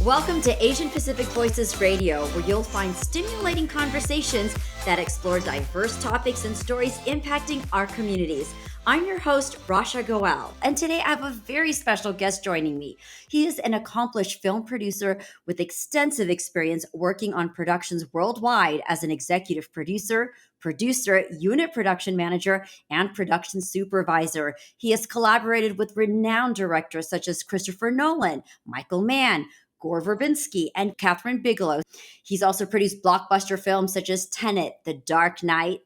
Welcome to Asian Pacific Voices Radio, where you'll find stimulating conversations that explore diverse topics and stories impacting our communities. I'm your host, Rasha Goel, and today I have a very special guest joining me. He is an accomplished film producer with extensive experience working on productions worldwide as an executive producer, unit production manager, and production supervisor. He has collaborated with renowned directors such as Christopher Nolan, Michael Mann, Gore Verbinski, and Catherine Bigelow. He's also produced blockbuster films such as Tenet, The Dark Knight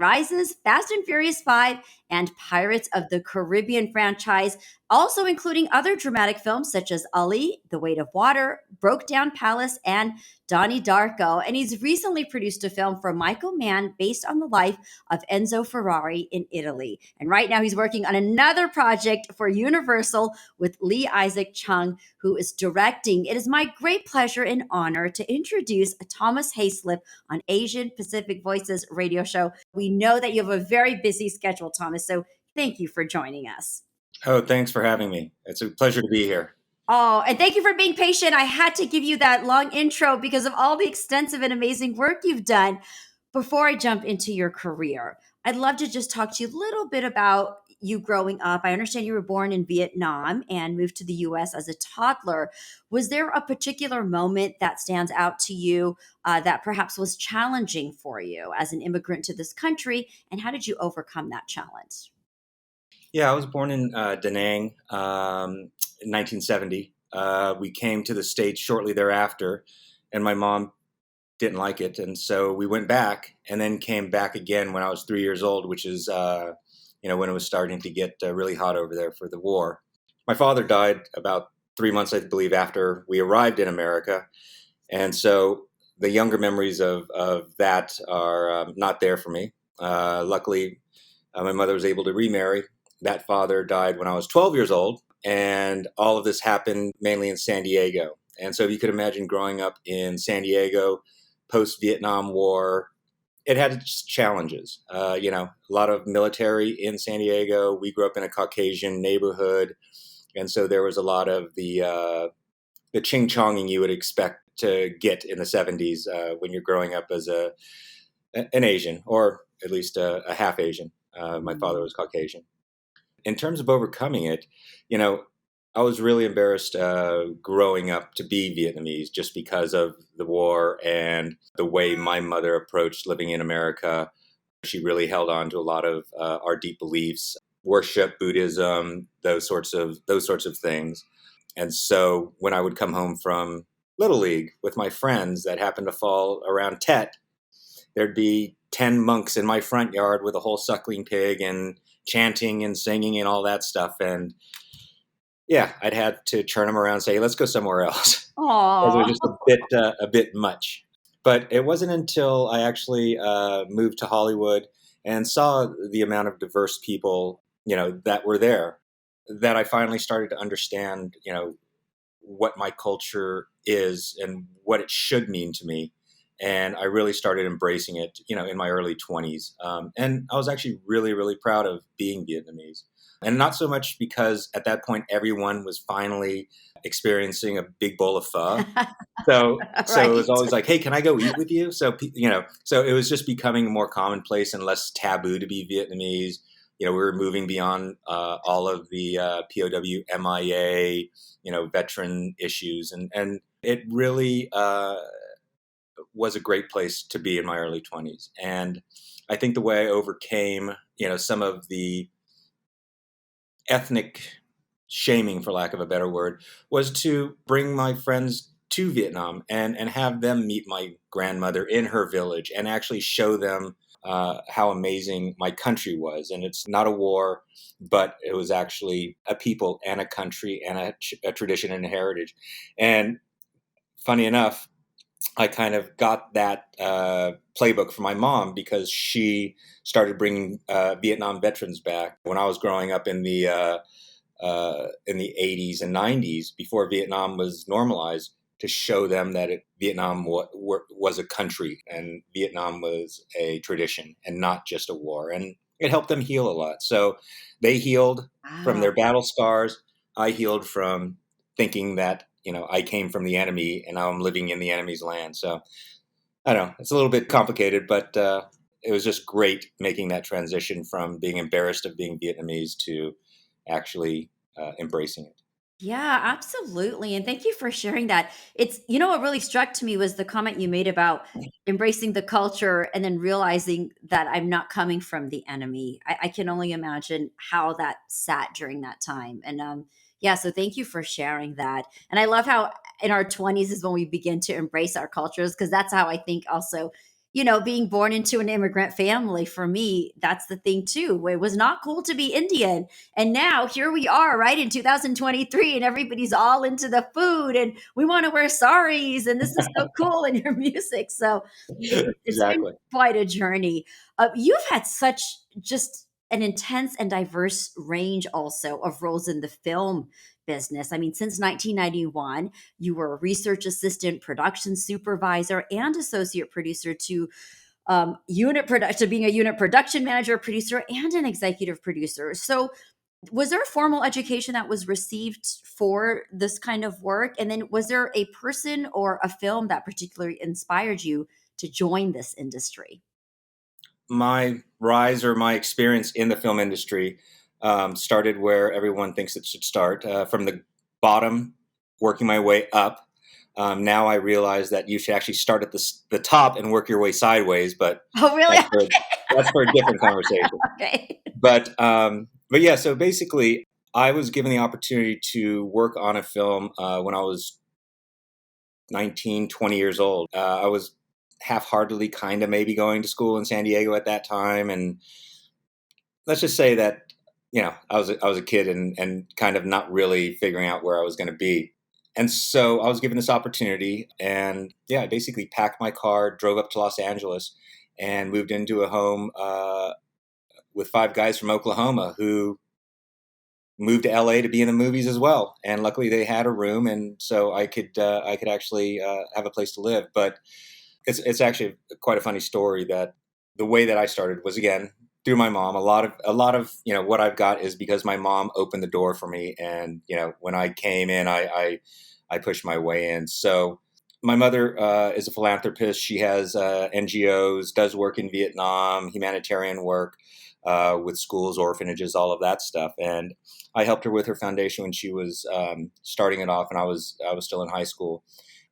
Rises, Fast and Furious 5, and Pirates of the Caribbean franchise, also including other dramatic films such as Ali, The Weight of Water, Broke Down Palace, and Donnie Darko. And he's recently produced a film for Michael Mann based on the life of Enzo Ferrari in Italy. And right now he's working on another project for Universal with Lee Isaac Chung, who is directing. It is my great pleasure and honor to introduce Thomas Hayslip on Asian Pacific Voices radio show. We know that you have a very busy schedule, Thomas, so thank you for joining us. Oh, thanks for having me. It's a pleasure to be here. Oh, and thank you for being patient. I had to give you that long intro because of all the extensive and amazing work you've done. Before I jump into your career, I'd love to just talk to you a little bit about you growing up. I understand you were born in Vietnam and moved to the US as a toddler. Was there a particular moment that stands out to you that perhaps was challenging for you as an immigrant to this country? And how did you overcome that challenge? Yeah, I was born in Da Nang in 1970. We came to the States shortly thereafter, and my mom didn't like it. And so we went back and then came back again when I was 3 years old, which is, when it was starting to get really hot over there for the war. My father died about 3 months, I believe, after we arrived in America. And so the younger memories of that are not there for me. Luckily, my mother was able to remarry. That father died when I was 12 years old, and all of this happened mainly in San Diego. And so if you could imagine growing up in San Diego, post-Vietnam War, it had its challenges. A lot of military in San Diego. We grew up in a Caucasian neighborhood, and so there was a lot of the ching-chonging you would expect to get in the 70s when you're growing up as an Asian, or at least a half Asian. My father was Caucasian. In terms of overcoming it, I was really embarrassed growing up to be Vietnamese just because of the war and the way my mother approached living in America. She really held on to a lot of our deep beliefs, worship, Buddhism, those sorts of things. And so when I would come home from Little League with my friends that happened to fall around Tet, there'd be 10 monks in my front yard with a whole suckling pig and chanting and singing and all that stuff. And yeah, I'd had to turn them around and say, let's go somewhere else. It was just a bit much. But it wasn't until I actually moved to Hollywood and saw the amount of diverse people, that were there, that I finally started to understand, what my culture is and what it should mean to me. And I really started embracing it, in my early 20s. And I was actually really, really proud of being Vietnamese. And not so much because at that point, everyone was finally experiencing a big bowl of pho. So it was always like, hey, can I go eat with you? So, so it was just becoming more commonplace and less taboo to be Vietnamese. We were moving beyond all of the POW, MIA, veteran issues. And it really was a great place to be in my early 20s. And I think the way I overcame, some of the ethnic shaming, for lack of a better word, was to bring my friends to Vietnam and have them meet my grandmother in her village and actually show them how amazing my country was. And it's not a war, but it was actually a people and a country and a tradition and a heritage. And funny enough, I kind of got that playbook from my mom because she started bringing Vietnam veterans back when I was growing up in the 80s and 90s, before Vietnam was normalized, to show them that Vietnam was a country and Vietnam was a tradition and not just a war. And it helped them heal a lot. So they healed from their battle scars. I healed from thinking that I came from the enemy and now I'm living in the enemy's land. So I don't know, it's a little bit complicated, but it was just great making that transition from being embarrassed of being Vietnamese to actually embracing it. Yeah, absolutely. And thank you for sharing that. What really struck to me was the comment you made about embracing the culture and then realizing that I'm not coming from the enemy. I can only imagine how that sat during that time. And yeah, so thank you for sharing that. And I love how in our 20s is when we begin to embrace our cultures, because that's how I think also, being born into an immigrant family, for me, that's the thing too, where it was not cool to be Indian. And now here we are, right, in 2023, and everybody's all into the food and we want to wear saris and this is so cool in your music. So it's been Exactly. quite a journey. You've had such just an intense and diverse range also of roles in the film business. I mean, since 1991, you were a research assistant, production supervisor, and associate producer to unit production, being a unit production manager, producer, and an executive producer. So was there a formal education that was received for this kind of work? And then was there a person or a film that particularly inspired you to join this industry? My rise or my experience in the film industry started where everyone thinks it should start, from the bottom, working my way up. Now I realize that you should actually start at the top and work your way sideways, but Oh, really? that's for, that's for a different conversation. Okay. But yeah, so basically, I was given the opportunity to work on a film when I was 19, 20 years old. I was half-heartedly kind of maybe going to school in San Diego at that time, and let's just say that I was a kid and kind of not really figuring out where I was going to be. And so I was given this opportunity, and yeah, I basically packed my car, drove up to Los Angeles, and moved into a home with five guys from Oklahoma who moved to LA to be in the movies as well. And luckily, they had a room, and so I could actually have a place to live. But it's actually quite a funny story that the way that I started was, again, through my mom. A lot of what I've got is because my mom opened the door for me, and when I came in, I pushed my way in. So my mother is a philanthropist. She has NGOs, does work in Vietnam, humanitarian work with schools, orphanages, all of that stuff. And I helped her with her foundation when she was starting it off, and I was still in high school.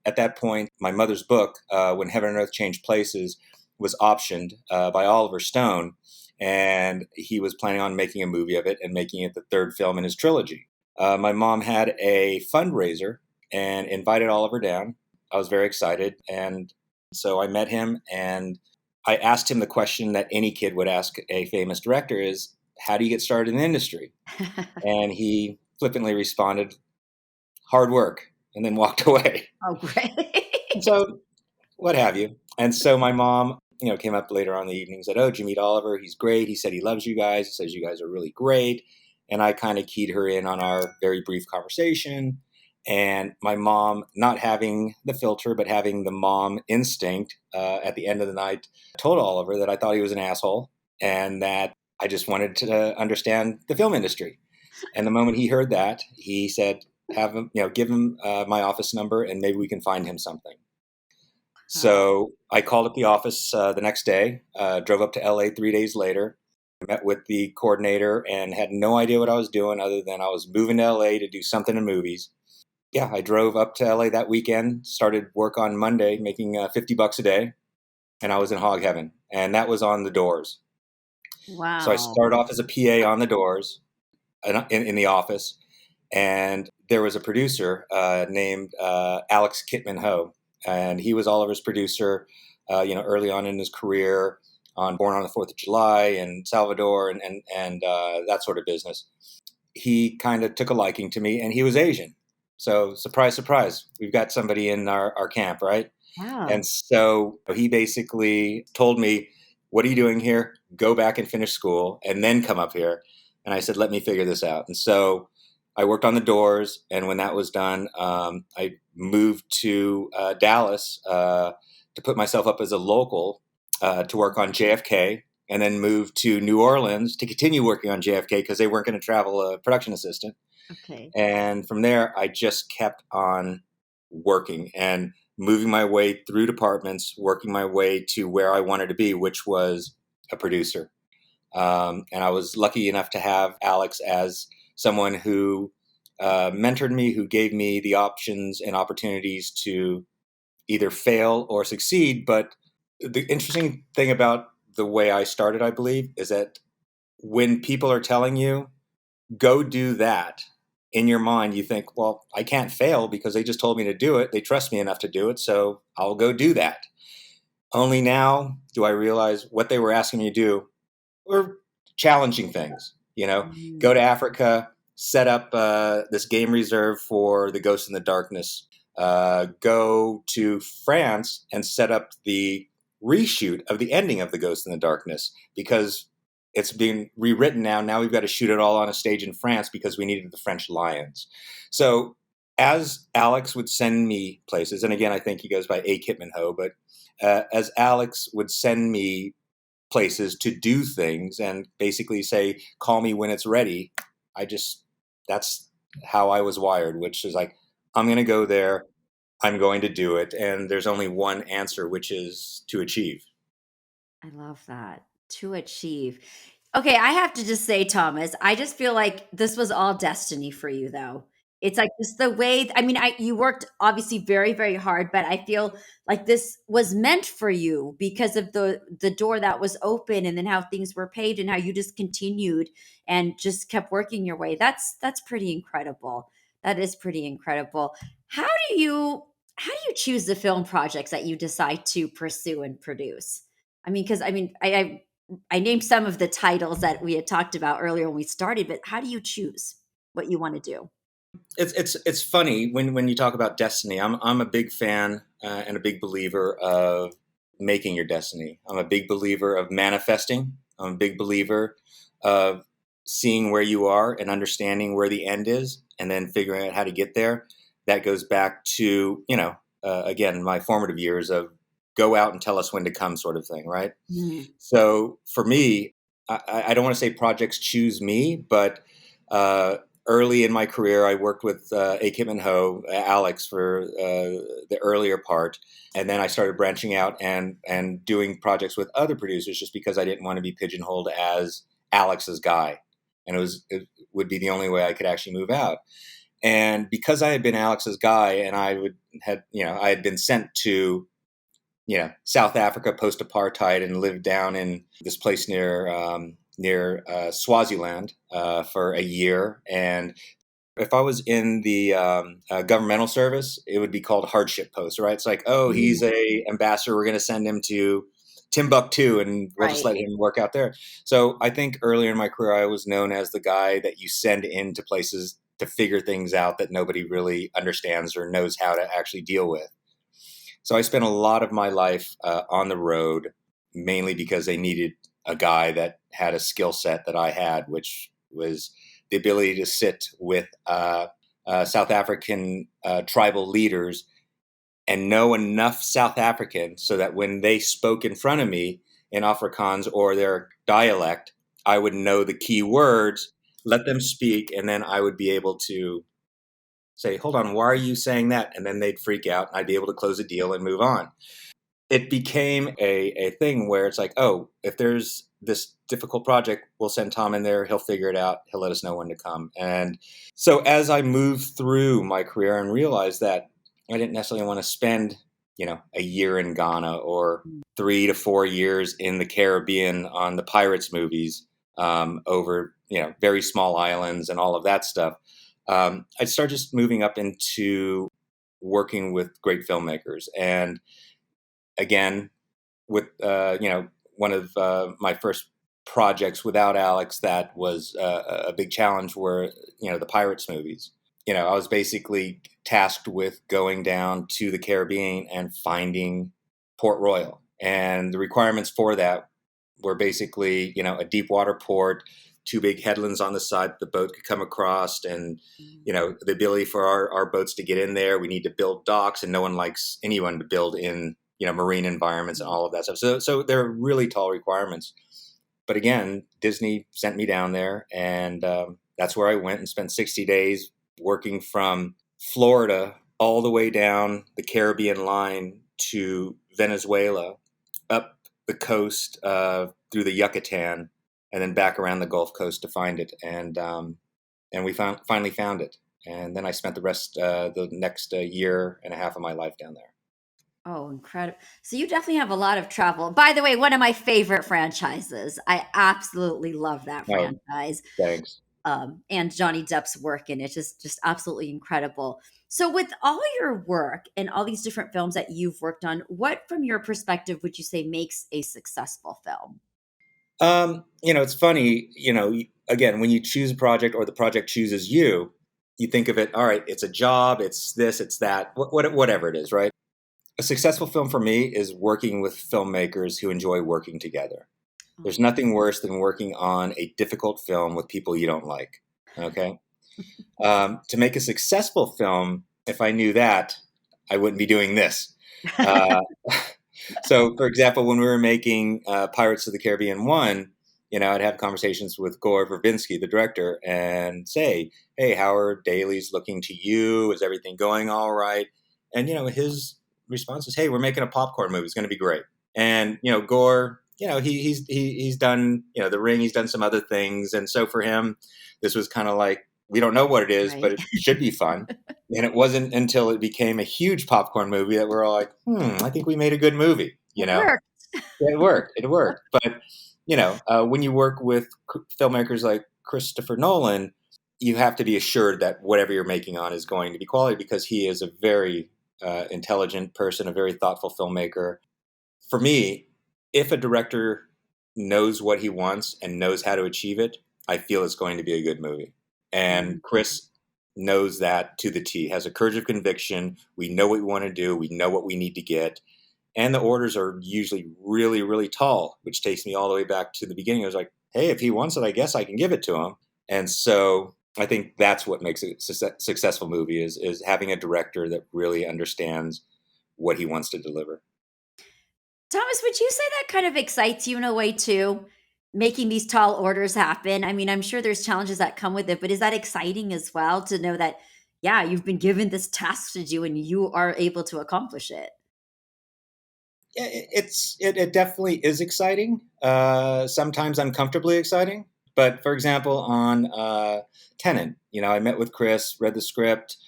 At that point, my mother's book, When Heaven and Earth Changed Places, was optioned by Oliver Stone, and he was planning on making a movie of it and making it the third film in his trilogy. My mom had a fundraiser and invited Oliver down. I was very excited, and so I met him, and I asked him the question that any kid would ask a famous director is, how do you get started in the industry? And he flippantly responded, hard work, and then walked away. Oh, great. So what have you. And so my mom, came up later on in the evening and said, oh, did you meet Oliver? He's great. He said he loves you guys. He says you guys are really great. And I kind of keyed her in on our very brief conversation. And my mom, not having the filter, but having the mom instinct, at the end of the night, told Oliver that I thought he was an asshole and that I just wanted to understand the film industry. And the moment he heard that, he said, have him, give him my office number and maybe we can find him something. Wow. So I called at the office the next day, drove up to LA 3 days later, met with the coordinator, and had no idea what I was doing other than I was moving to LA to do something in movies. Yeah, I drove up to LA that weekend, started work on Monday, making $50 a day, and I was in hog heaven. And that was on The Doors. So I Wow. started off as a PA on The Doors in the office, and there was a producer named Alex Kitman Ho, and he was Oliver's producer, early on in his career on Born on the Fourth of July and Salvador and that sort of business. He kind of took a liking to me, and he was Asian. So surprise, surprise, we've got somebody in our camp, right? Wow. And so he basically told me, what are you doing here? Go back and finish school and then come up here. And I said, let me figure this out. And so I worked on The Doors. And when that was done, I moved to Dallas to put myself up as a local to work on JFK, and then moved to New Orleans to continue working on JFK because they weren't going to travel a production assistant. Okay. And from there, I just kept on working and moving my way through departments, working my way to where I wanted to be, which was a producer. And I was lucky enough to have Alex as someone who mentored me, who gave me the options and opportunities to either fail or succeed. But the interesting thing about the way I started, I believe, is that when people are telling you, go do that, in your mind, you think, well, I can't fail because they just told me to do it. They trust me enough to do it, so I'll go do that. Only now do I realize what they were asking me to do were challenging things. Go to Africa, set up this game reserve for the Ghost in the Darkness. Go to France and set up the reshoot of the ending of the Ghost in the Darkness because it's being rewritten now. Now we've got to shoot it all on a stage in France because we needed the French lions. So as Alex would send me places, and again, I think he goes by A. Kitman Ho, but as Alex would send me places to do things and basically say, call me when it's ready, that's how I was wired, which is like, I'm going to go there. I'm going to do it. And there's only one answer, which is to achieve. I love that. To achieve. Okay, I have to just say, Thomas, I just feel like this was all destiny for you, though. It's like just the way, I mean, you worked obviously very, very hard, but I feel like this was meant for you because of the door that was open and then how things were paved and how you just continued and just kept working your way. That's pretty incredible. That is pretty incredible. How do you how do you choose the film projects that you decide to pursue and produce? I mean, because I named some of the titles that we had talked about earlier when we started, but how do you choose what you want to do? It's funny when you talk about destiny. I'm a big fan and a big believer of making your destiny. I'm a big believer of manifesting. I'm a big believer of seeing where you are and understanding where the end is, and then figuring out how to get there. That goes back to again, my formative years of go out and tell us when to come sort of thing, right? Mm. So for me, I don't want to say projects choose me, but early in my career, I worked with A. Kitman Ho, Alex, for the earlier part, and then I started branching out and doing projects with other producers just because I didn't want to be pigeonholed as Alex's guy, and it would be the only way I could actually move out. And because I had been Alex's guy, and I had been sent to South Africa post apartheid and lived down in this place near Swaziland for a year. And if I was in the governmental service, it would be called hardship post, right? It's like, oh, he's a ambassador. We're going to send him to Timbuktu and we'll just let him work out there. So I think earlier in my career, I was known as the guy that you send into places to figure things out that nobody really understands or knows how to actually deal with. So I spent a lot of my life on the road, mainly because they needed a guy that had a skill set that I had, which was the ability to sit with South African tribal leaders and know enough South African so that when they spoke in front of me in Afrikaans or their dialect, I would know the key words, let them speak, and then I would be able to say, hold on, why are you saying that? And then they'd freak out and I'd be able to close a deal and move on. It became a thing where it's like, oh, if there's this difficult project, we'll send Tom in there. He'll figure it out. He'll let us know when to come. And so as I moved through my career and realized that I didn't necessarily want to spend, a year in Ghana or 3 to 4 years in the Caribbean on the Pirates movies over, very small islands and all of that stuff. I started just moving up into working with great filmmakers. And again, with, one of my first projects without Alex that was a big challenge were, the Pirates movies. I was basically tasked with going down to the Caribbean and finding Port Royal. And the requirements for that were basically, a deep water port, 2 big headlands on the side that the boat could come across, and the ability for our boats to get in there. We need to build docks, and no one likes anyone to build in marine environments and all of that stuff. So there are really tall requirements. But again, Disney sent me down there, and that's where I went and spent 60 days working from Florida all the way down the Caribbean line to Venezuela, up the coast through the Yucatan, and then back around the Gulf Coast to find it. And we finally found it. And then I spent the next year and a half of my life down there. Oh, incredible. So you definitely have a lot of travel. By the way, one of my favorite franchises. I absolutely love that Oh, franchise. thanks. And Johnny Depp's work in it, just absolutely incredible. So with all your work and all these different films that you've worked on, what from your perspective would you say makes a successful film? It's funny, again, when you choose a project or the project chooses you, you think of it, all right, it's a job, it's this, it's that, whatever it is, right? A successful film for me is working with filmmakers who enjoy working together. There's Oh, nothing worse than working on a difficult film with people you don't like. Okay. To make a successful film, if I knew that, I wouldn't be doing this. Uh, so, for example, when we were making Pirates of the Caribbean 1, I'd have conversations with Gore Verbinski, the director, and say, hey, how are dailies looking to you? Is everything going all right? And, his response is, hey, we're making a popcorn movie. It's going to be great. And, Gore, he's done, The Ring, he's done some other things. And so for him, this was kind of like, we don't know what it is, but right. it should be fun. And it wasn't until it became a huge popcorn movie that we're all like, I think we made a good movie, It worked. It worked. It worked. But, when you work with filmmakers like Christopher Nolan, you have to be assured that whatever you're making on is going to be quality because he is a very intelligent person, a very thoughtful filmmaker. For me, if a director knows what he wants and knows how to achieve it, I feel it's going to be a good movie. Mhm. And Chris knows that to the T, has a courage of conviction. We know what we want to do. We know what we need to get. And the orders are usually really, really tall, which takes me all the way back to the beginning. I was like, hey, if he wants it, I guess I can give it to him. And so I think that's what makes a successful movie is having a director that really understands what he wants to deliver. Thomas, would you say that kind of excites you in a way too? Making these tall orders happen. I mean, I'm sure there's challenges that come with it, but is that exciting as well to know that, yeah, you've been given this task to do and you are able to accomplish it? Yeah, it definitely is exciting. Sometimes uncomfortably exciting. But for example, on Tenet, I met with Chris, read the script.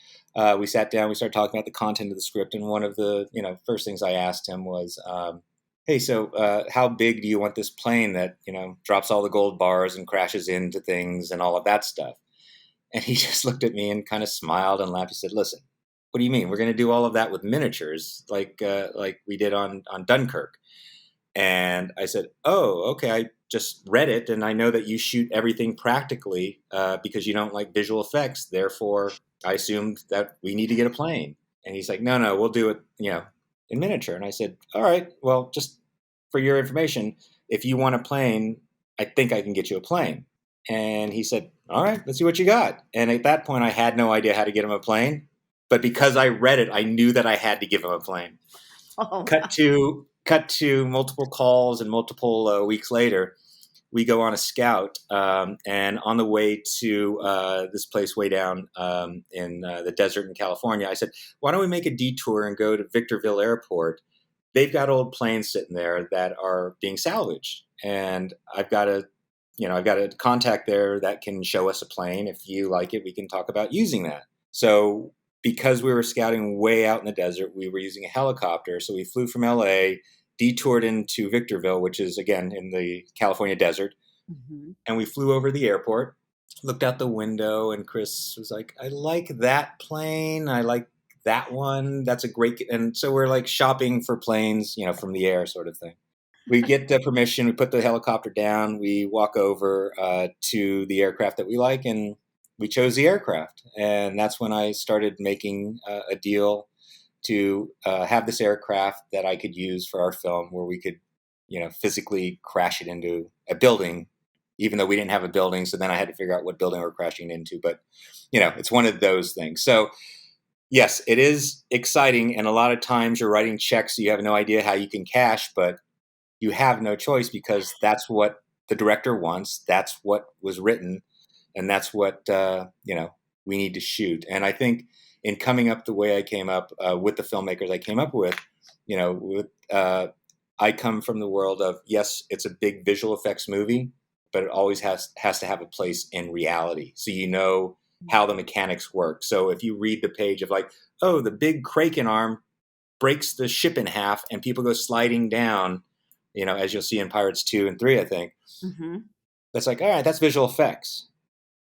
We sat down, we started talking about the content of the script, and one of the first things I asked him was, "Hey, so how big do you want this plane that drops all the gold bars and crashes into things and all of that stuff?" And he just looked at me and kind of smiled and laughed. He said, "Listen, what do you mean? We're going to do all of that with miniatures, like we did on Dunkirk." And I said, "Oh, okay. I just read it, and I know that you shoot everything practically because you don't like visual effects. Therefore, I assumed that we need to get a plane." And he's like, "No, no, we'll do it, in miniature." And I said, "All right. Well, just for your information, if you want a plane, I think I can get you a plane." And he said, "All right, let's see what you got." And at that point, I had no idea how to get him a plane, but because I read it, I knew that I had to give him a plane. Oh, Cut to multiple calls and multiple weeks later, we go on a scout, and on the way to this place way down in the desert in California, I said, "Why don't we make a detour and go to Victorville Airport? They've got old planes sitting there that are being salvaged, and I've got a contact there that can show us a plane. If you like it, we can talk about using that." So because we were scouting way out in the desert, we were using a helicopter. So we flew from LA, detoured into Victorville, which is again in the California desert, mhm. and we flew over the airport, looked out the window, and Chris was like, "I like that plane. I like that one. That's a great." And so we're like shopping for planes, from the air sort of thing. We get the permission. We put the helicopter down. We walk over to the aircraft that we like, and we chose the aircraft. And that's when I started making a deal to have this aircraft that I could use for our film, where we could, physically crash it into a building, even though we didn't have a building. So then I had to figure out what building we're crashing into. But it's one of those things. So yes, it is exciting, and a lot of times you're writing checks, so you have no idea how you can cash, but you have no choice because that's what the director wants. That's what was written, and that's what we need to shoot. And I think in coming up the way I came up with the filmmakers I came up with, I come from the world of, yes, it's a big visual effects movie, but it always has to have a place in reality. So how the mechanics work. So if you read the page of like, oh, the big Kraken arm breaks the ship in half and people go sliding down, as you'll see in Pirates 2 and 3, I think. Mm-hmm. That's like, all right, that's visual effects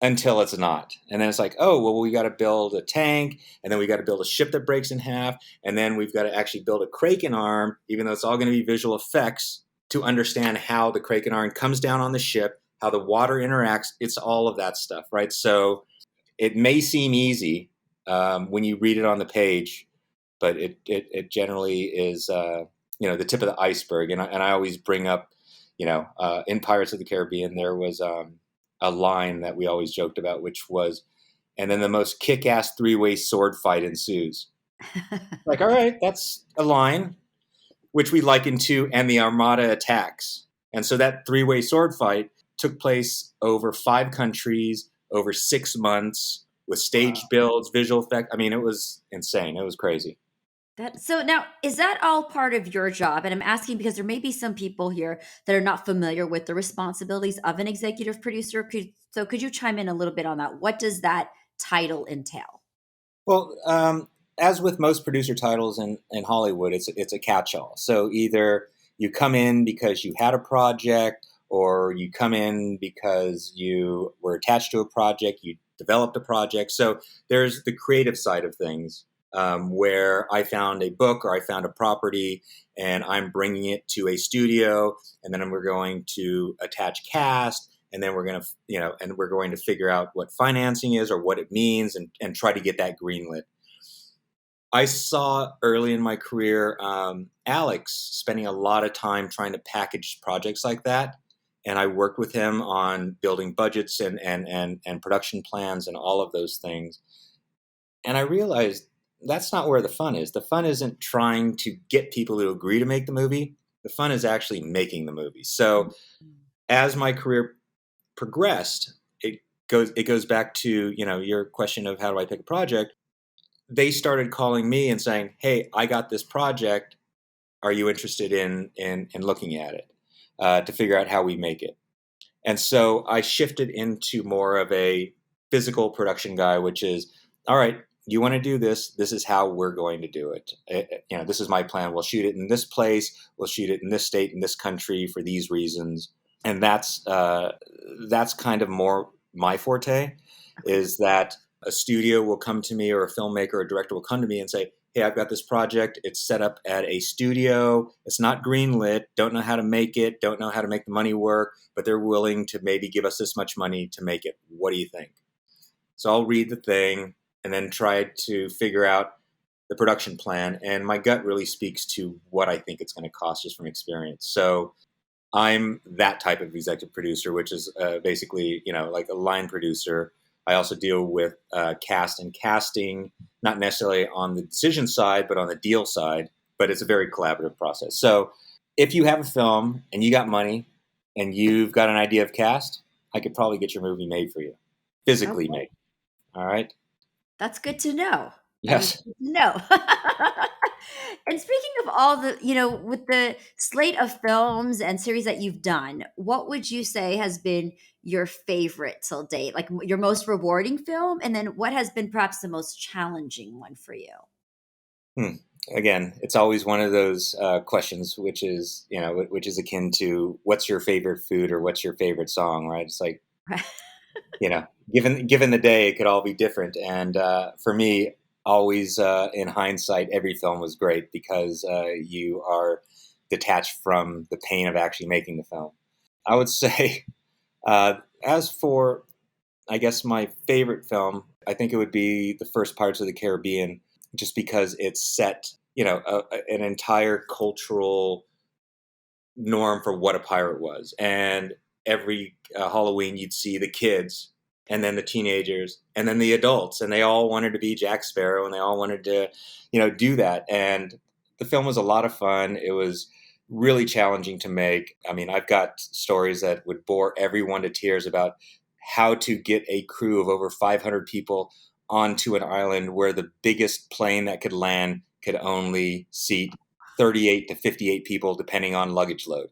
until it's not. And then it's like, oh, well, we got to build a tank, and then we got to build a ship that breaks in half, and then we've got to actually build a Kraken arm, even though it's all going to be visual effects, to understand how the Kraken arm comes down on the ship, how the water interacts. It's all of that stuff, right? So it may seem easy when you read it on the page, but it generally is, the tip of the iceberg. And I always bring up, in Pirates of the Caribbean, there was a line that we always joked about, which was, and then the most kick-ass three-way sword fight ensues. Like, all right, that's a line, which we liken to, and the Armada attacks. And so that three-way sword fight took place over 5 countries, over 6 months, with stage builds, visual effect. I mean, it was insane. It was crazy. So now, is that all part of your job? And I'm asking because there may be some people here that are not familiar with the responsibilities of an executive producer. Could you chime in a little bit on that? What does that title entail? Well, as with most producer titles in Hollywood, it's a catch-all. So either you come in because you had a project, or you come in because you were attached to a project, you developed a project. So there's the creative side of things. Where I found a book or I found a property and I'm bringing it to a studio, and then we're going to attach cast, and then we're going to figure out what financing is or what it means, and try to get that greenlit. I saw early in my career Alex spending a lot of time trying to package projects like that, and I worked with him on building budgets and production plans and all of those things. And I realized that's not where the fun is. The fun isn't trying to get people to agree to make the movie. The fun is actually making the movie. So as my career progressed, it goes back to, your question of how do I pick a project? They started calling me and saying, hey, I got this project. Are you interested in looking at it to figure out how we make it? And so I shifted into more of a physical production guy, which is, all right, you want to do this, this is how we're going to do it. This is my plan. We'll shoot it in this place. We'll shoot it in this state, in this country for these reasons. And that's kind of more my forte, is that a studio will come to me, or a filmmaker or a director will come to me and say, hey, I've got this project. It's set up at a studio. It's not greenlit. Don't know how to make it. Don't know how to make the money work, but they're willing to maybe give us this much money to make it. What do you think? So I'll read the thing and then try to figure out the production plan. And my gut really speaks to what I think it's going to cost just from experience. So I'm that type of executive producer, which is basically, like a line producer. I also deal with cast and casting, not necessarily on the decision side, but on the deal side. But it's a very collaborative process. So if you have a film and you got money and you've got an idea of cast, I could probably get your movie made for you, physically made. All right. That's good to know. Yes. No. And speaking of all the, with the slate of films and series that you've done, what would you say has been your favorite till date? Like your most rewarding film? And then what has been perhaps the most challenging one for you? Again, it's always one of those questions, which is akin to what's your favorite food or what's your favorite song, right? It's like, given the day, it could all be different. And for me, always in hindsight, every film was great because you are detached from the pain of actually making the film. I would say, as for, I guess, my favorite film, I think it would be the first Pirates of the Caribbean, just because it set, an entire cultural norm for what a pirate was. And every Halloween, you'd see the kids, and then the teenagers, and then the adults, and they all wanted to be Jack Sparrow, and they all wanted to, do that. And the film was a lot of fun. It was really challenging to make. I mean, I've got stories that would bore everyone to tears about how to get a crew of over 500 people onto an island where the biggest plane that could land could only seat 38 to 58 people, depending on luggage load.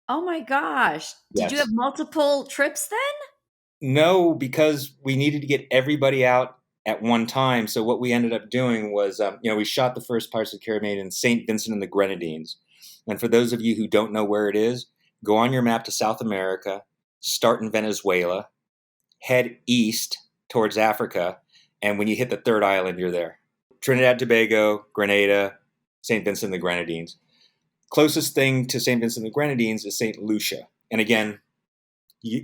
Oh my gosh. Did you have Yes. multiple trips then? No, because we needed to get everybody out at one time. So what we ended up doing was, we shot the first Pirates of the Caribbean in St. Vincent and the Grenadines. And for those of you who don't know where it is, go on your map to South America, start in Venezuela, head east towards Africa, and when you hit the third island, you're there. Trinidad, Tobago, Grenada, St. Vincent and the Grenadines. Closest thing to St. Vincent and the Grenadines is St. Lucia. And again,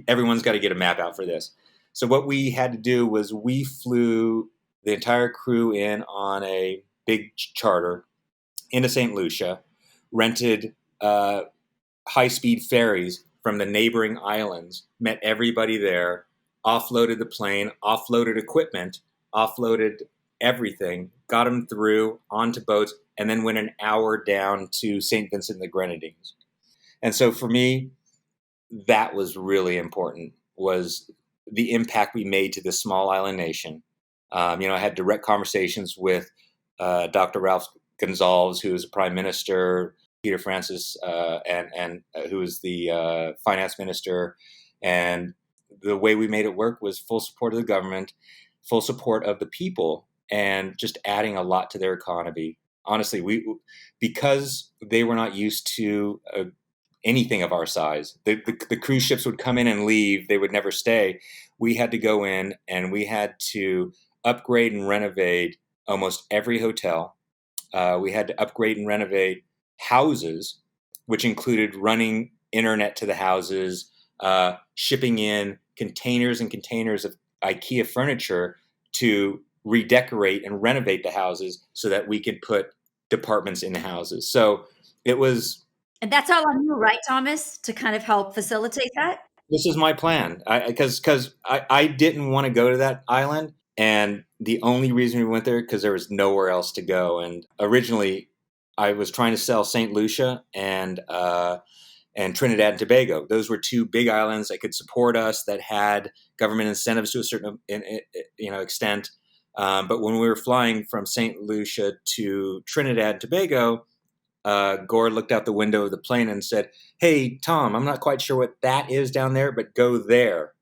everyone's got to get a map out for this. So what we had to do was we flew the entire crew in on a big charter into St. Lucia, rented high-speed ferries from the neighboring islands, met everybody there, offloaded the plane, offloaded equipment, offloaded everything, got them through onto boats, and then went an hour down to St. Vincent and the Grenadines. And so for me, that was really important, was the impact we made to this small island nation. I had direct conversations with Dr. Ralph Gonzalez, who was a prime minister, Peter Francis, and who was the finance minister. And the way we made it work was full support of the government, full support of the people, and just adding a lot to their economy. Honestly, because they were not used to anything of our size. The cruise ships would come in and leave. They would never stay. We had to go in and we had to upgrade and renovate almost every hotel. We had to upgrade and renovate houses, which included running internet to the houses, shipping in containers and containers of IKEA furniture to redecorate and renovate the houses so that we could put departments in the houses. So it was. And that's all on you, right, Thomas, to kind of help facilitate that? This is my plan, because I didn't want to go to that island, and the only reason we went there because there was nowhere else to go. And originally, I was trying to sell Saint Lucia and Trinidad and Tobago. Those were two big islands that could support us, that had government incentives to a certain extent. But when we were flying from Saint Lucia to Trinidad and Tobago, Gore looked out the window of the plane and said, "Hey, Tom, I'm not quite sure what that is down there, but go there."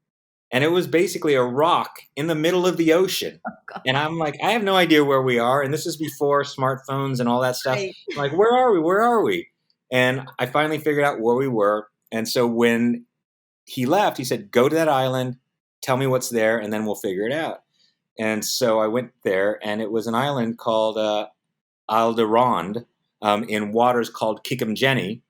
And it was basically a rock in the middle of the ocean. And I'm like, I have no idea where we are. And this is before smartphones and all that stuff. Right. I'm like, where are we? Where are we? And I finally figured out where we were. And so when he left, he said, "Go to that island, tell me what's there, and then we'll figure it out." And so I went there, and it was an island called Alderaan, in waters called Kikumjeni.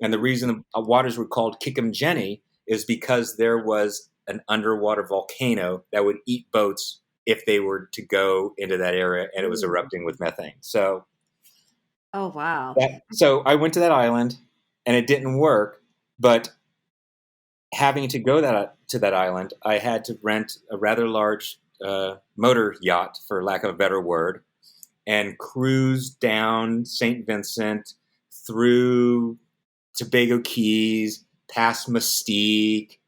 And the reason the waters were called Kikumjeni is because there was an underwater volcano that would eat boats if they were to go into that area, and it was erupting with methane. So, Oh, wow. so I went to that island, and it didn't work. But having to go to that island, I had to rent a rather large motor yacht, for lack of a better word, and cruise down St. Vincent, through Tobago Keys, past Mystique,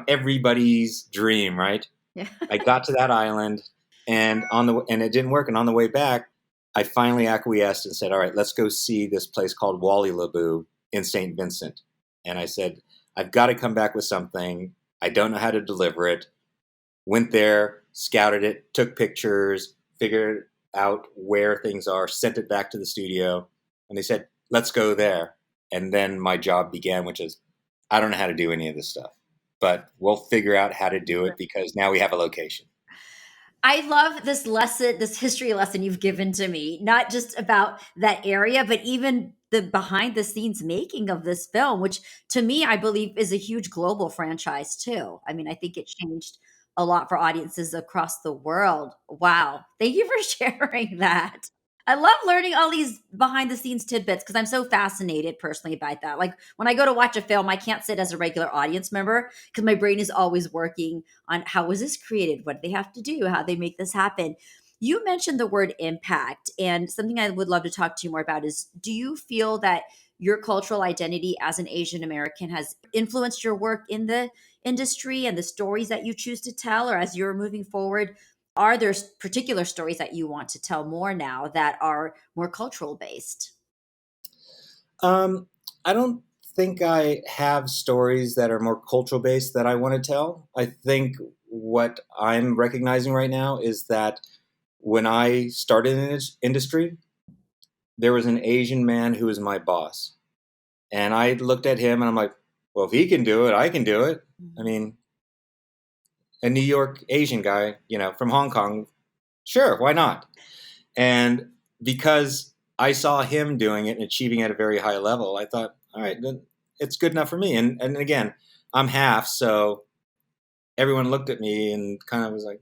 everybody's dream, right? Yeah. I got to that island, and it didn't work. And on the way back, I finally acquiesced and said, "All right, let's go see this place called Wally Laboo in St. Vincent." And I said, "I've got to come back with something. I don't know how to deliver it." Went there, scouted it, took pictures, figured out where things are, sent it back to the studio, and they said, "Let's go there." And then my job began, which is, I don't know how to do any of this stuff, but we'll figure out how to do it because now we have a location. I love this lesson, this history lesson you've given to me, not just about that area, but even the behind the scenes making of this film, which to me, I believe is a huge global franchise too. I mean, I think it changed a lot for audiences across the world. Wow. Thank you for sharing that. I love learning all these behind the scenes tidbits because I'm so fascinated personally by that. Like when I go to watch a film, I can't sit as a regular audience member because my brain is always working on how was this created? What do they have to do? How they make this happen? You mentioned the word impact, and something I would love to talk to you more about is, do you feel that your cultural identity as an Asian American has influenced your work in the industry and the stories that you choose to tell, or as you're moving forward Are there particular stories that you want to tell more now that are more cultural based? Um, I don't think I have stories that are more cultural based that I want to tell. I think what I'm recognizing right now is that when I started in this industry, there was an Asian man who was my boss. And I looked at him and I'm like, well, if he can do it, I can do it. I Mhm. mean, a New York Asian guy, from Hong Kong, sure, why not? And because I saw him doing it and achieving at a very high level, I thought, all right, then it's good enough for me. And again, I'm half, so everyone looked at me and kind of was like,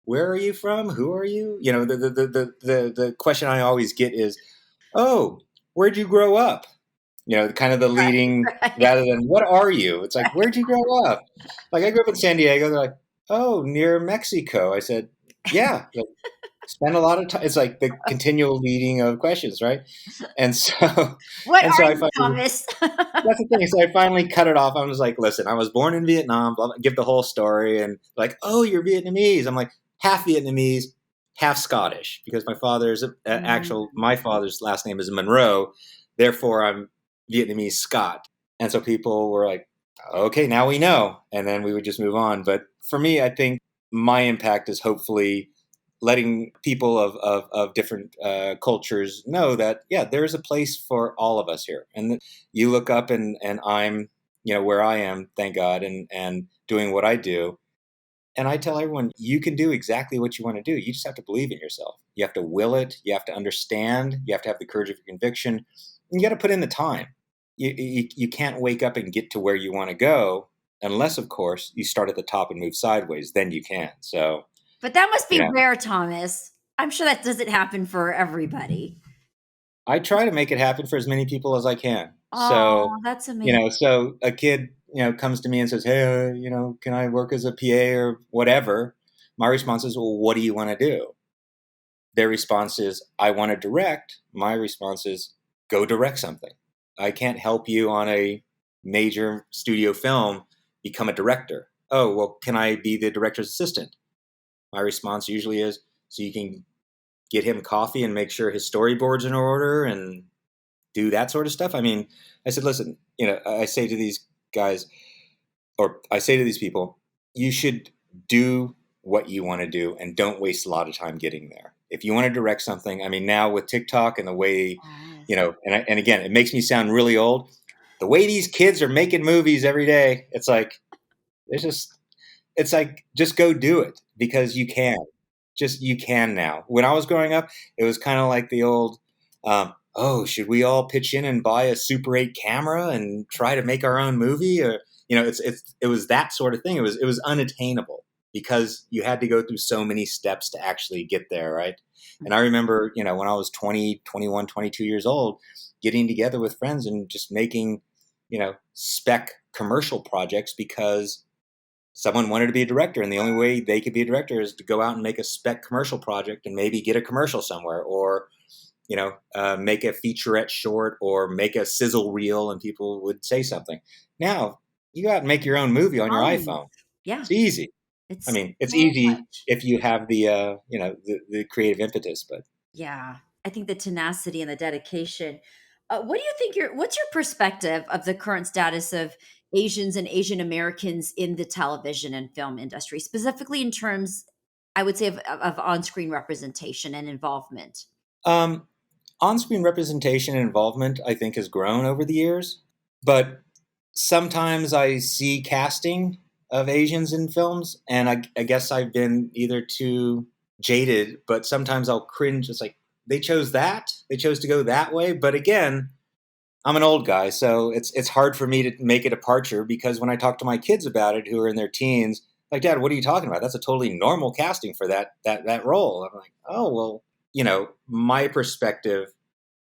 "Where are you from? Who are you?" The question I always get is, "Oh, where'd you grow up?" Kind of the leading Right. rather than "What are you?" It's like, "Where'd you grow up?" Like I grew up in San Diego. They're like, "Oh, near Mexico." I said, "Yeah." Spend a lot of time. It's like the continual leading of questions, right? And so, What and are so I you, finally, Thomas? that's the thing. So I finally cut it off. I was like, listen, I was born in Vietnam, blah, blah, give the whole story. And like, oh, you're Vietnamese. I'm like, half Vietnamese, half Scottish, because my father's last name is Monroe. Therefore, I'm Vietnamese Scot. And so people were like, okay, now we know. And then we would just move on. But for me, I think my impact is hopefully letting people of different cultures know that, yeah, there's a place for all of us here. And you look up and I'm, where I am, thank God, and doing what I do. And I tell everyone, you can do exactly what you want to do. You just have to believe in yourself. You have to will it. You have to understand. You have to have the courage of your conviction. And you got to put in the time. You can't wake up and get to where you want to go unless, of course, you start at the top and move sideways. Then you can. So, But that must you be know, rare, Thomas. I'm sure that doesn't happen for everybody. I try to make it happen for as many people as I can. So, Oh, that's amazing. so a kid, comes to me and says, "Hey, can I work as a PA or whatever?" My response is, "Well, what do you want to do?" Their response is, "I want to direct." My response is, "Go direct something. I can't help you on a major studio film become a director." "Oh, well, can I be the director's assistant?" My response usually is, "So you can get him coffee and make sure his storyboard's in order and do that sort of stuff." I mean, I said, listen, I say to these guys, or I say to these people, you should do what you want to do and don't waste a lot of time getting there. If you want to direct something, I mean, now with TikTok and the way, Yes. and again, it makes me sound really old. The way these kids are making movies every day, it's like, just go do it because you can. Just you can now. When I was growing up, it was kind of like the old, oh, should we all pitch in and buy a Super 8 camera and try to make our own movie? Or it was that sort of thing. It was unattainable because you had to go through so many steps to actually get there, right? And I remember, when I was 20, 21, 22 years old, getting together with friends and just making, spec commercial projects because someone wanted to be a director, and the only way they could be a director is to go out and make a spec commercial project and maybe get a commercial somewhere, or make a featurette short or make a sizzle reel, and people would say something. Now you go out and make your own movie on your Oh, iPhone. yeah. It's easy. I It's mean, it's so easy much. if you have the creative impetus, but Yeah. I think the tenacity and the dedication. What do you think what's your perspective of the current status of Asians and Asian Americans in the television and film industry, specifically in terms, I would say, of on-screen representation and involvement? um, on-screen representation and involvement, I think, has grown over the years. But sometimes I see casting of Asians in films, and I guess I've been either too jaded, but sometimes I'll cringe. It's like they chose that, they chose to go that way. But again, I'm an old guy, so it's hard for me to make a departure because when I talk to my kids about it, who are in their teens, like, Dad, what are you talking about? That's a totally normal casting for that role. I'm like, oh well, my perspective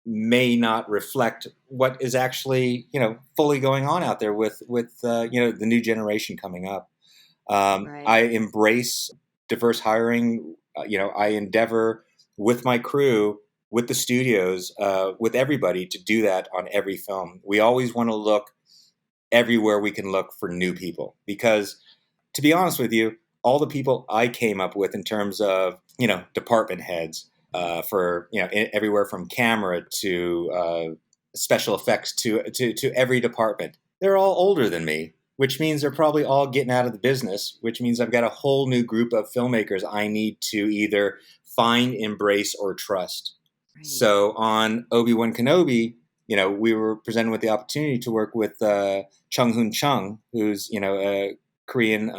may not reflect what is actually fully going on out there with the new generation coming up. Right. I embrace diverse hiring. I endeavor with my crew, with the studios, with everybody to do that on every film. We always want to look everywhere we can look for new people because, to be honest with you, all the people I came up with in terms of, department heads for, everywhere from camera to special effects to every department. They're all older than me, which means they're probably all getting out of the business, which means I've got a whole new group of filmmakers I need to either find, embrace, or trust. Right. So on Obi-Wan Kenobi, we were presented with the opportunity to work with Chung-Hoon Chung, who's, a Korean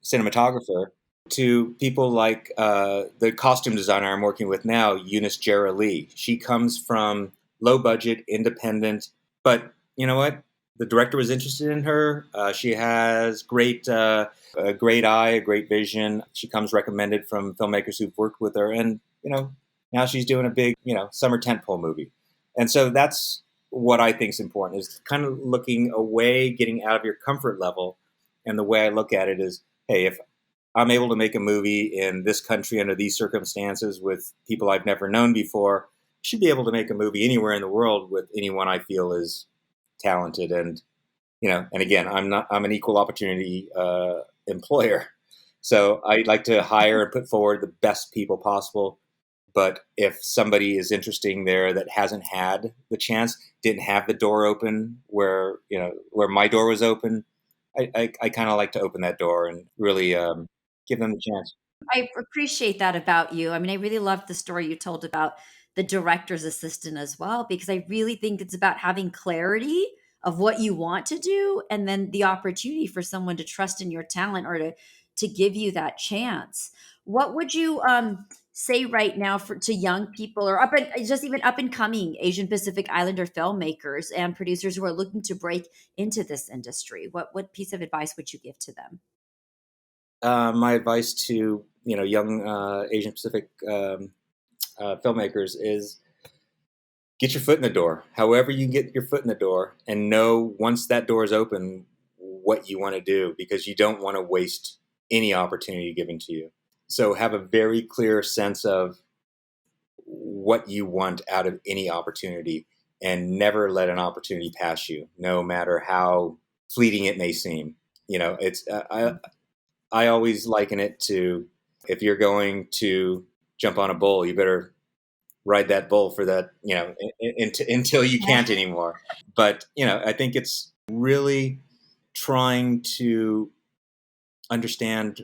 cinematographer, to people like the costume designer I'm working with now, Eunice Jera Lee. She comes from low budget, independent, but you know what? The director was interested in her. She has a great eye, a great vision. She comes recommended from filmmakers who've worked with her, and now she's doing a big summer tentpole movie. And so that's what I think is important: is kind of looking away, getting out of your comfort level. And the way I look at it is, hey, if I'm able to make a movie in this country under these circumstances with people I've never known before, I should be able to make a movie anywhere in the world with anyone I feel is talented. And and again, I'm an equal opportunity employer, so I like to hire and put forward the best people possible. But if somebody is interesting there that hasn't had the chance, didn't have the door open where my door was open, I kind of like to open that door and really give them the chance. I appreciate that about you. I mean, I really loved the story you told about the director's assistant as well, because I really think it's about having clarity of what you want to do and then the opportunity for someone to trust in your talent or to give you that chance. What would you say right now for to young people or just even up and coming Asian Pacific Islander filmmakers and producers who are looking to break into this industry? What piece of advice would you give to them? My advice to young Asian Pacific filmmakers is get your foot in the door. However you get your foot in the door, and know once that door is open what you want to do, because you don't want to waste any opportunity given to you. So have a very clear sense of what you want out of any opportunity, and never let an opportunity pass you, no matter how fleeting it may seem. It's I always liken it to, if you're going to jump on a bull, you better ride that bull for that, until you can't anymore. But, I think it's really trying to understand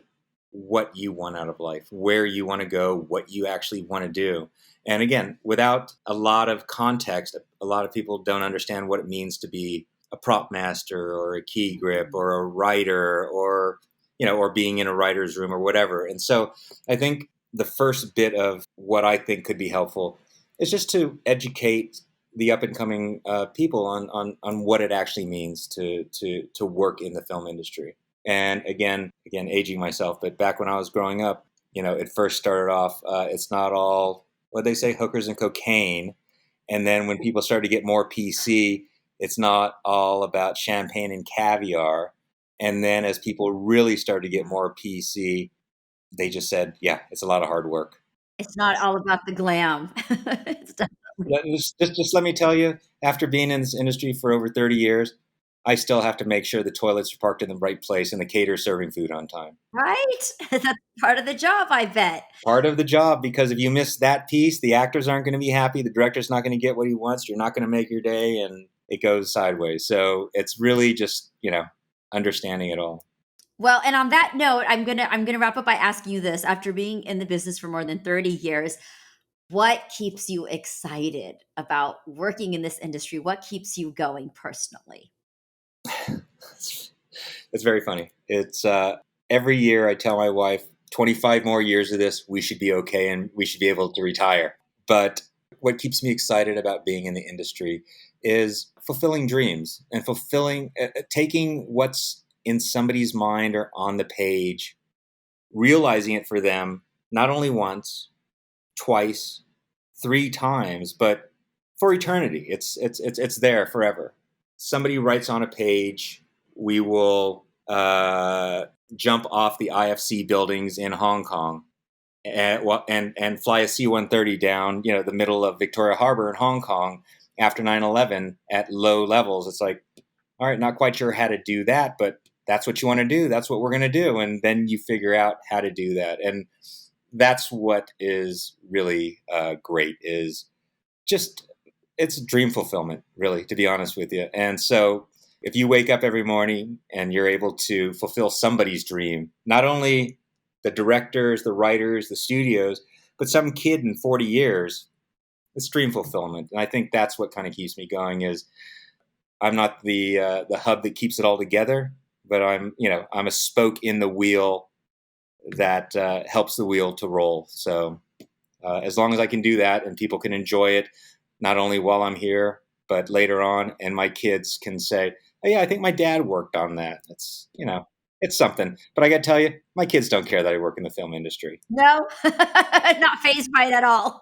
what you want out of life, where you want to go, what you actually want to do. And again, without a lot of context, a lot of people don't understand what it means to be a prop master or a key grip or a writer, or or being in a writer's room or whatever. And so I think the first bit of what I think could be helpful is just to educate the up and coming people on what it actually means to work in the film industry. And again, aging myself, but back when I was growing up, it first started off. It's not all what they say, hookers and cocaine. And then when people started to get more PC, it's not all about champagne and caviar. And then as people really started to get more PC, they just said, yeah, it's a lot of hard work. It's not all about the glam. It's definitely Just let me tell you, after being in this industry for over 30 years, I still have to make sure the toilets are parked in the right place and the caterer's serving food on time. right. That's part of the job, I bet. Part of the job, because if you miss that piece, the actors aren't going to be happy, the director's not going to get what he wants, you're not going to make your day, and it goes sideways. So it's really just, understanding it all. Well, and on that note, I'm gonna wrap up by asking you this. After being in the business for more than 30 years, what keeps you excited about working in this industry? What keeps you going personally? It's very funny. It's every year I tell my wife, 25 more years of this, we should be okay and we should be able to retire. But what keeps me excited about being in the industry is fulfilling dreams and taking what's in somebody's mind or on the page, realizing it for them, not only once, twice, three times, but for eternity. It's there forever. Somebody writes on a page, we will jump off the IFC buildings in Hong Kong and fly a C-130 down, the middle of Victoria Harbor in Hong Kong after 9/11 at low levels. It's like, all right, not quite sure how to do that, but that's what you want to do. That's what we're going to do. And then you figure out how to do that. And that's what is really great, is just, it's dream fulfillment, really, to be honest with you. And so if you wake up every morning and you're able to fulfill somebody's dream, not only the directors, the writers, the studios, but some kid in 40 years, it's dream fulfillment. And I think that's what kind of keeps me going. Is I'm not the hub that keeps it all together, but I'm a spoke in the wheel that helps the wheel to roll. So as long as I can do that and people can enjoy it, not only while I'm here, but later on, and my kids can say, oh, yeah, I think my dad worked on that. It's, it's something. But I got to tell you, my kids don't care that I work in the film industry. No, not fazed by it at all.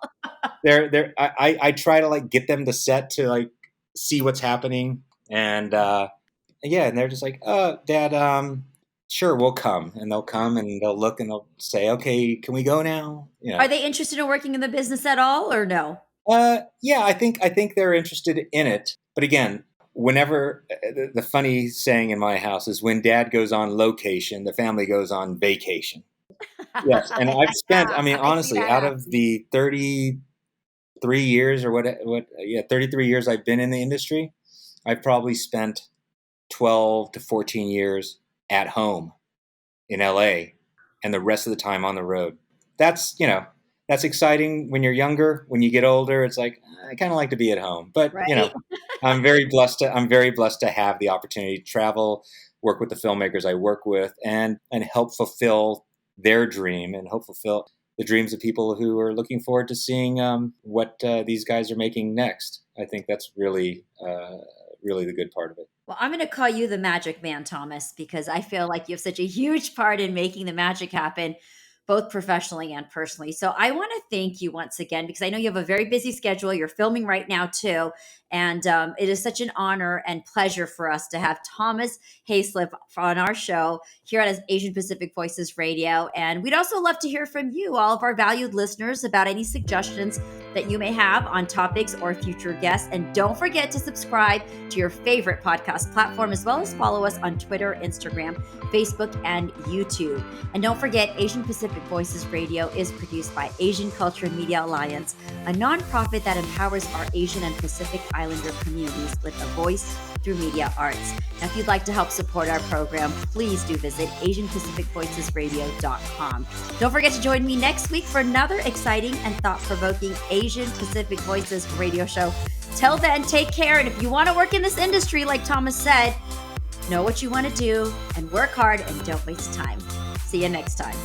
I try to like get them to set to like see what's happening. And and they're just like, oh, Dad, sure, we'll come. And they'll come and they'll look and they'll say, okay, can we go now? Are they interested in working in the business at all, or no? Yeah, I think they're interested in it. But again, whenever the funny saying in my house is, when Dad goes on location, the family goes on vacation. Yes, and I've spent, honestly, out of the 33 years or 33 years I've been in the industry, I've probably spent 12 to 14 years at home in LA and the rest of the time on the road. That's exciting when you're younger. When you get older, it's like, I kind of like to be at home. But, right. I'm very blessed to have the opportunity to travel, work with the filmmakers I work with, and help fulfill their dream and help fulfill the dreams of people who are looking forward to seeing what these guys are making next. I think that's really the good part of it. Well, I'm going to call you the magic man, Thomas, because I feel like you have such a huge part in making the magic happen, both professionally and personally. So I want to thank you once again, because I know you have a very busy schedule. You're filming right now too. And it is such an honor and pleasure for us to have Thomas Hayslip on our show here on Asian Pacific Voices Radio. And we'd also love to hear from you, all of our valued listeners, about any suggestions that you may have on topics or future guests. And don't forget to subscribe to your favorite podcast platform, as well as follow us on Twitter, Instagram, Facebook, and YouTube. And don't forget, Asian Pacific Voices Radio is produced by Asian Culture Media Alliance, a nonprofit that empowers our Asian and Pacific Islander communities with a voice through media arts. Now, if you'd like to help support our program, please do visit AsianPacificVoicesRadio.com. Don't forget to join me next week for another exciting and thought-provoking Asian Pacific Voices radio show. Till then, take care. And if you want to work in this industry, like Thomas said, know what you want to do and work hard and don't waste time. See you next time.